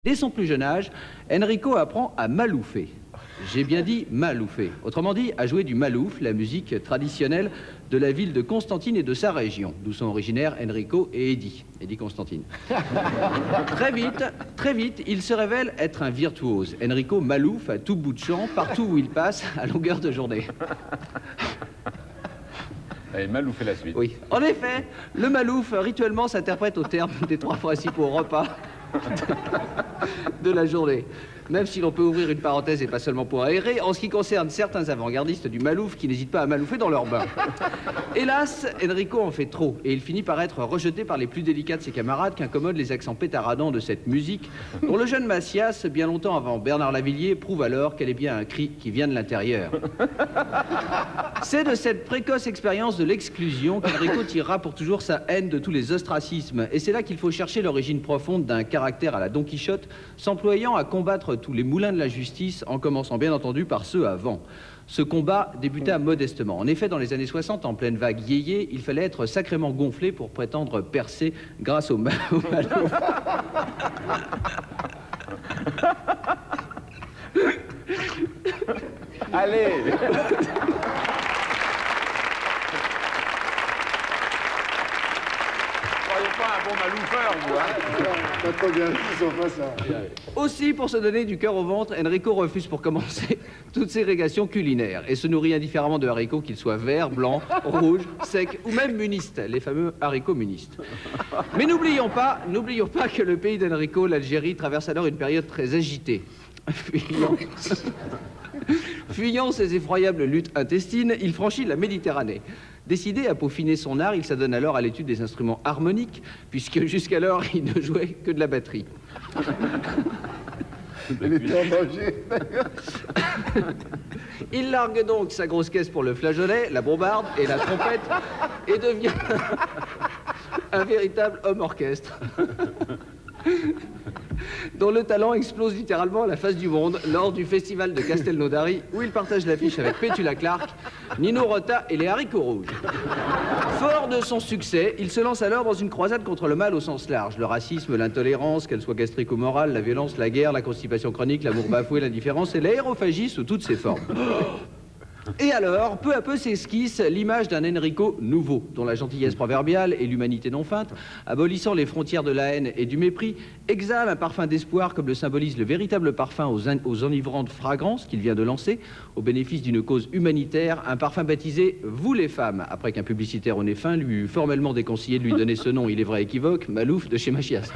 Dès son plus jeune âge, Enrico apprend à malouffer. J'ai bien dit malouffer. Autrement dit, à jouer du malouf, la musique traditionnelle de la ville de Constantine et de sa région, d'où sont originaires Enrico et Eddie Constantine. Très vite, il se révèle être un virtuose. Enrico malouffe à tout bout de champ, partout où il passe, à longueur de journée. Allez, malouf et la suite. Oui. En effet, le malouf rituellement s'interprète au terme des trois principaux repas de la journée. Même si l'on peut ouvrir une parenthèse et pas seulement pour aérer, en ce qui concerne certains avant-gardistes du malouf qui n'hésitent pas à malouffer dans leur bain. Hélas, Enrico en fait trop et il finit par être rejeté par les plus délicats de ses camarades qu'incommodent les accents pétaradants de cette musique dont le jeune Macias, bien longtemps avant Bernard Lavilliers, prouve alors qu'elle est bien un cri qui vient de l'intérieur. C'est de cette précoce expérience de l'exclusion qu'Enrico tirera pour toujours sa haine de tous les ostracismes. Et c'est là qu'il faut chercher l'origine profonde d'un caractère à la Don Quichotte, s'employant à combattre tous les moulins de la justice, en commençant bien entendu par ceux avant. Ce combat débuta modestement. En effet, dans les années 60, en pleine vague yéyé, il fallait être sacrément gonflé pour prétendre percer grâce au malouf. Allez. Pas un bon maloufeur, vous, hein? Pas trop bien, ils sont pas ça. Aussi, pour se donner du cœur au ventre, Enrico refuse pour commencer toute ségrégation culinaire et se nourrit indifféremment de haricots, qu'ils soient verts, blancs, rouges, secs ou même munistes, les fameux haricots munistes. Mais n'oublions pas que le pays d'Enrico, l'Algérie, traverse alors une période très agitée. Fuyant ces effroyables luttes intestines, il franchit la Méditerranée. Décidé à peaufiner son art, il s'adonne alors à l'étude des instruments harmoniques, puisque jusqu'alors, il ne jouait que de la batterie. Il était en danger. Il largue donc sa grosse caisse pour le flageolet, la bombarde et la trompette, et devient un véritable homme orchestre. Dont le talent explose littéralement à la face du monde lors du festival de Castelnaudary, où il partage l'affiche avec Petula Clark, Nino Rota et les haricots rouges. Fort de son succès, il se lance alors dans une croisade contre le mal au sens large. Le racisme, l'intolérance, qu'elle soit gastrique ou morale, la violence, la guerre, la constipation chronique, l'amour bafoué, l'indifférence et l'aérophagie sous toutes ses formes. Et alors, peu à peu s'esquisse l'image d'un Enrico nouveau, dont la gentillesse proverbiale et l'humanité non feinte, abolissant les frontières de la haine et du mépris, exhale un parfum d'espoir comme le symbolise le véritable parfum aux enivrantes fragrances qu'il vient de lancer, au bénéfice d'une cause humanitaire, un parfum baptisé « Vous les femmes », après qu'un publicitaire au nez fin lui eut formellement déconseillé de lui donner ce nom, il est vrai équivoque, Malouf de chez Machias.